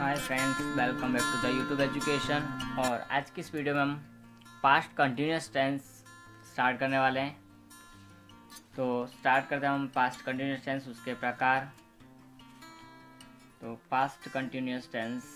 Hi friends, welcome back to the YouTube education. और आज की इस वीडियो में हम पास्ट कंटिन्यूस टेंस स्टार्ट करने वाले हैं। तो स्टार्ट करते हैं हम पास्ट कंटिन्यूस टेंस, उसके प्रकार। तो पास्ट कंटिन्यूस टेंस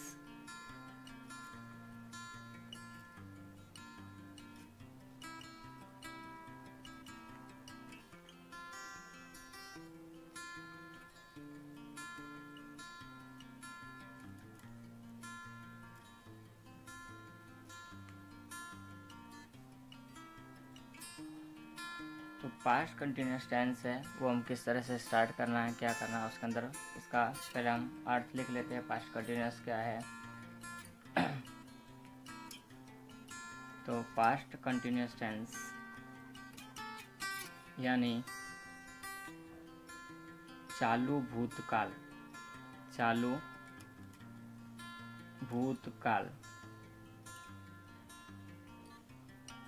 तो पास्ट कंटिन्यूस टेंस है वो हम किस तरह से स्टार्ट करना है, क्या करना है उसके अंदर, इसका पहले हम अर्थ लिख लेते हैं। पास्ट कंटिन्यूस क्या है? तो पास्ट कंटिन्यूस टेंस यानी चालू भूतकाल। चालू भूतकाल।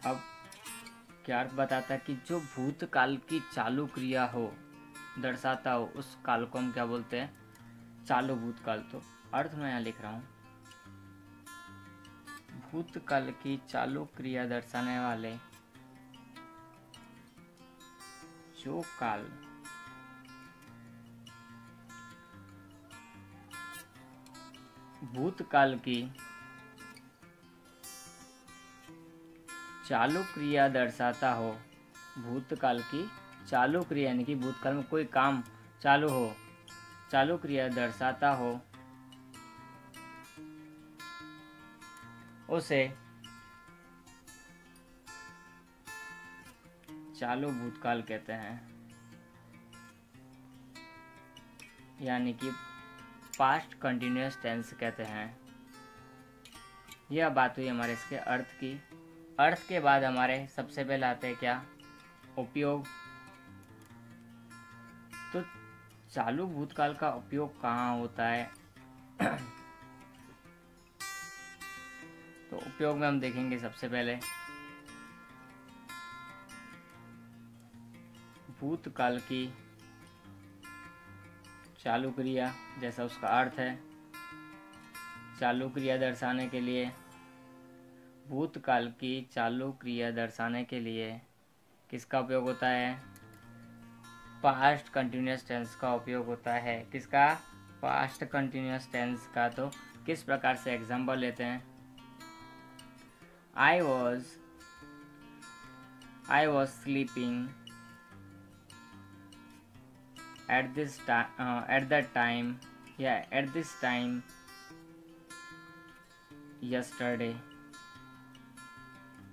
अब क्या अर्थ बताता है कि जो भूतकाल की चालू क्रिया हो, दर्शाता हो, उस काल को हम क्या बोलते हैं? चालू भूतकाल। तो अर्थ मैं यहाँ लिख रहा हूँ, भूतकाल की चालू क्रिया दर्शाने वाले जो काल भूतकाल की चालू क्रिया दर्शाता हो। भूतकाल की चालू क्रिया यानी कि भूतकाल में कोई काम चालू हो, चालू क्रिया दर्शाता हो, उसे चालू भूतकाल कहते हैं, यानी कि पास्ट कंटिन्यूअस टेंस कहते हैं। यह बात हुई हमारे इसके अर्थ की। अर्थ के बाद हमारे सबसे पहले आते हैं क्या? उपयोग। तो चालू भूतकाल का उपयोग कहाँ होता है? तो उपयोग में हम देखेंगे सबसे पहले भूतकाल की चालू क्रिया, जैसा उसका अर्थ है, चालू क्रिया दर्शाने के लिए, भूतकाल की चालू क्रिया दर्शाने के लिए किसका उपयोग होता है? पास्ट कंटिन्यूअस टेंस का उपयोग होता है। किसका? पास्ट कंटिन्यूअस टेंस का। तो किस प्रकार से एग्जांपल लेते हैं? I was sleeping at that time, yeah, at this time yesterday।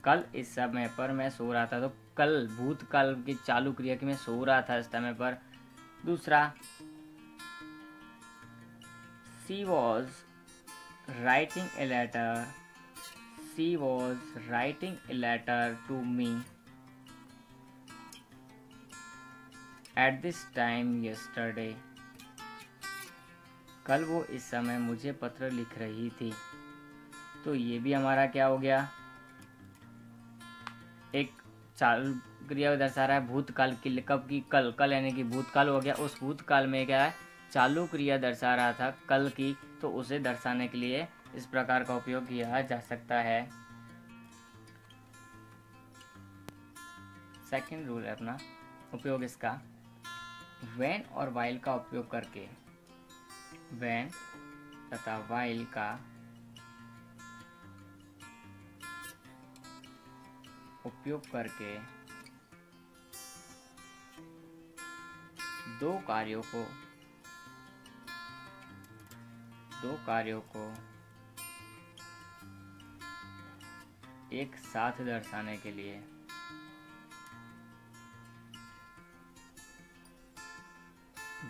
कल इस समय पर मैं सो रहा था। तो कल भूतकाल की चालू क्रिया की मैं सो रहा था इस समय पर। दूसरा, she was writing a letter, she was writing a letter to me at this time yesterday। कल वो इस समय मुझे पत्र लिख रही थी। तो ये भी हमारा क्या हो गया? एक चालू क्रिया दर्शा रहा है भूतकाल की। कब की? कल। कल यानी कि भूतकाल हो गया। उस भूतकाल में क्या है? चालू क्रिया दर्शा रहा था कल की। तो उसे दर्शाने के लिए इस प्रकार का उपयोग किया जा सकता है। सेकंड रूल है अपना उपयोग इसका, व्हेन और व्हाइल का उपयोग करके। व्हेन तथा व्हाइल का उपयोग करके दो कार्यों को एक साथ दर्शाने के लिए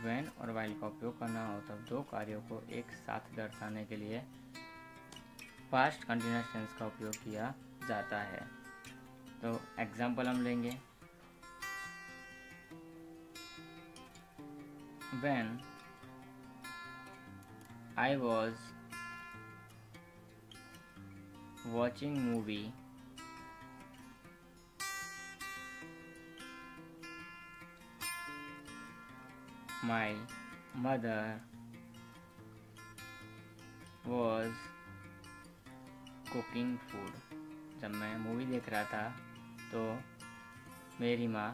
व्हेन और व्हाइल का उपयोग करना हो, तब दो कार्यों को एक साथ दर्शाने के लिए पास्ट कंटिन्यूअस टेंस का उपयोग किया जाता है। तो एग्जाम्पल हम लेंगे, when I was watching movie my mother was cooking food. जब मैं मूवी देख रहा था तो मेरी माँ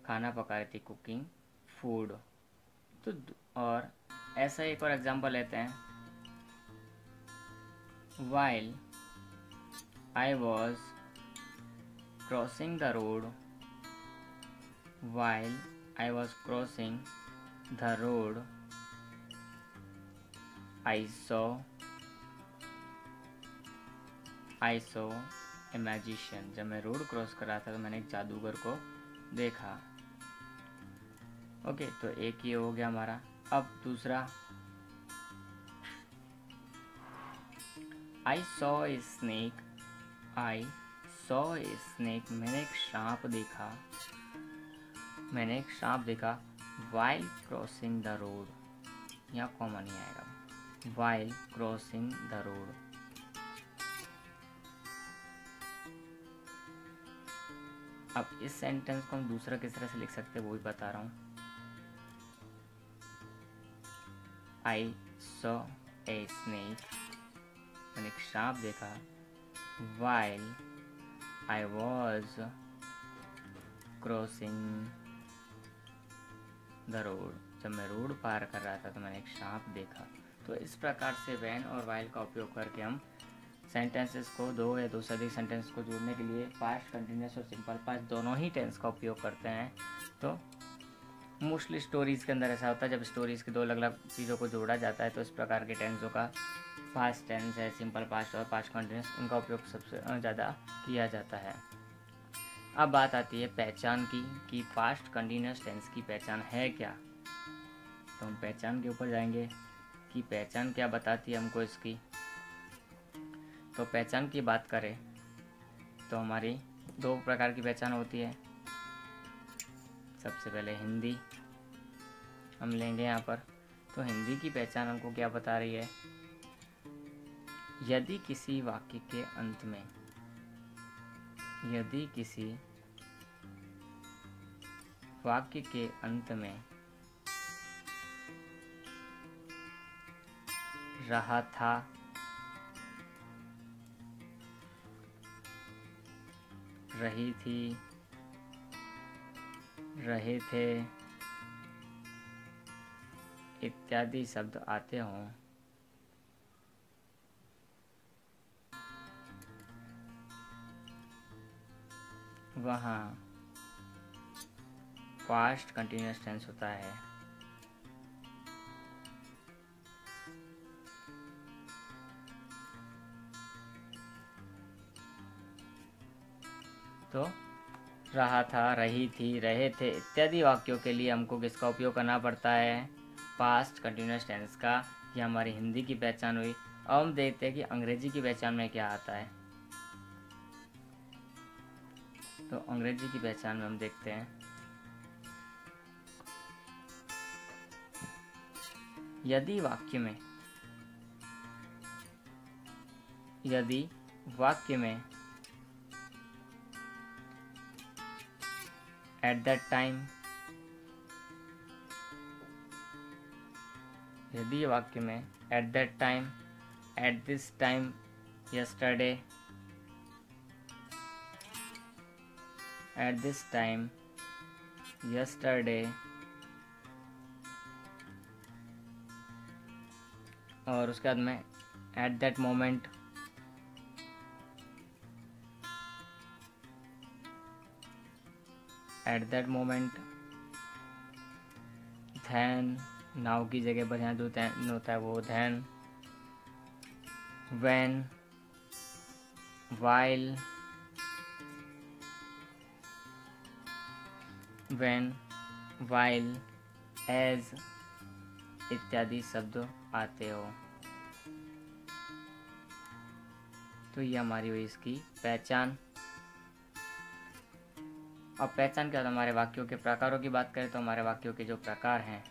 खाना पका रही थी, कुकिंग फूड। तो और ऐसा एक और एग्जांपल लेते हैं। While I was crossing the road, while I was crossing the road, I saw a magician। जब मैं रोड क्रॉस कर रहा था तो मैंने एक जादूगर को देखा। ओके, तो एक ये हो गया हमारा। अब दूसरा, I saw a snake, I saw a snake, मैंने एक सांप देखा, मैंने एक सांप देखा। while crossing the road, यहाँ कॉमा नहीं आएगा, while crossing the road। अब इस सेंटेंस को हम दूसरा किस तरह से लिख सकते हैं वो भी बता रहा हूँ। I saw a snake, मैंने एक सांप देखा, while I was crossing the road, जब मैं रोड पार कर रहा था तो मैंने एक सांप देखा। तो इस प्रकार से व्हेन और वाइल का उपयोग करके हम सेंटेंसेस को, दो या दो से अधिक सेंटेंस को जोड़ने के लिए पास्ट कंटिन्यूअस और सिंपल पास्ट दोनों ही टेंस का उपयोग करते हैं। तो मोस्टली स्टोरीज़ के अंदर ऐसा होता है, जब स्टोरीज़ की दो अलग अलग चीज़ों को जोड़ा जाता है तो इस प्रकार के टेंसों का, पास्ट टेंस है, सिंपल पास्ट और पास्ट कंटिन्यूअस, इनका उपयोग सबसे ज़्यादा किया जाता है। अब बात आती है पहचान की कि पास्ट कंटिन्यूअस टेंस की पहचान है क्या। तो हम पहचान के ऊपर जाएंगे कि पहचान क्या बताती है हमको इसकी। तो पहचान की बात करें तो हमारी दो प्रकार की पहचान होती है। सबसे पहले हिंदी हम लेंगे यहाँ पर। तो हिंदी की पहचान हमको क्या बता रही है, यदि किसी वाक्य के अंत में, यदि किसी वाक्य के अंत में रहा था, रही थी, रहे थे इत्यादि शब्द आते हों, वहाँ पास्ट कंटिन्यूअस टेंस होता है। तो रहा था, रही थी, रहे थे इत्यादि वाक्यों के लिए हमको किसका उपयोग करना पड़ता है, पास्ट कंटिन्यूअस टेंस का। ये हमारी हिंदी की पहचान हुई। अब हम देखते हैं कि अंग्रेजी की पहचान में क्या आता है। तो अंग्रेजी की पहचान में हम देखते हैं, यदि वाक्य में, यदि वाक्य में at that time, यदि वाक्य में at that time, at this time, yesterday, at this time, yesterday, और उसके बाद में at that moment, at that moment, then, now की जगह पर यहाँ जो then होता है वो then, when, while, when, while, as इत्यादि शब्द आते हो। तो ये हमारी हुई इसकी पहचान। अब पहचान क्या होता है, हमारे वाक्यों के प्रकारों की बात करें तो हमारे वाक्यों के जो प्रकार हैं,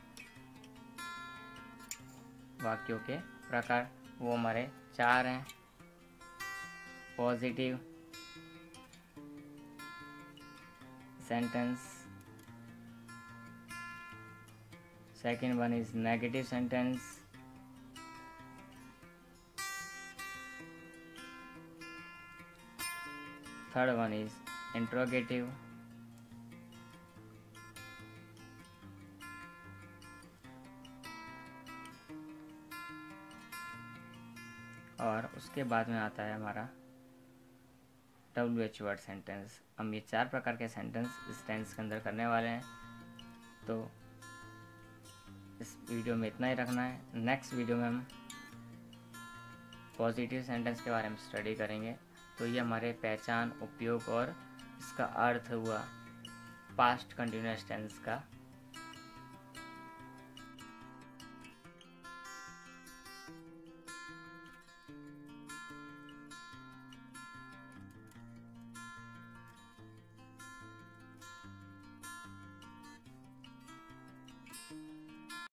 वाक्यों के प्रकार वो हमारे 4 हैं। Positive sentence, second one is negative sentence, third one is interrogative, और उसके बाद में आता है हमारा WH वर्ड सेंटेंस। हम ये 4 प्रकार के सेंटेंस इस टेंस के अंदर करने वाले हैं। तो इस वीडियो में इतना ही रखना है। नेक्स्ट वीडियो में हम पॉजिटिव सेंटेंस के बारे में स्टडी करेंगे। तो ये हमारे पहचान, उपयोग और इसका अर्थ हुआ पास्ट कंटिन्यूअस टेंस का।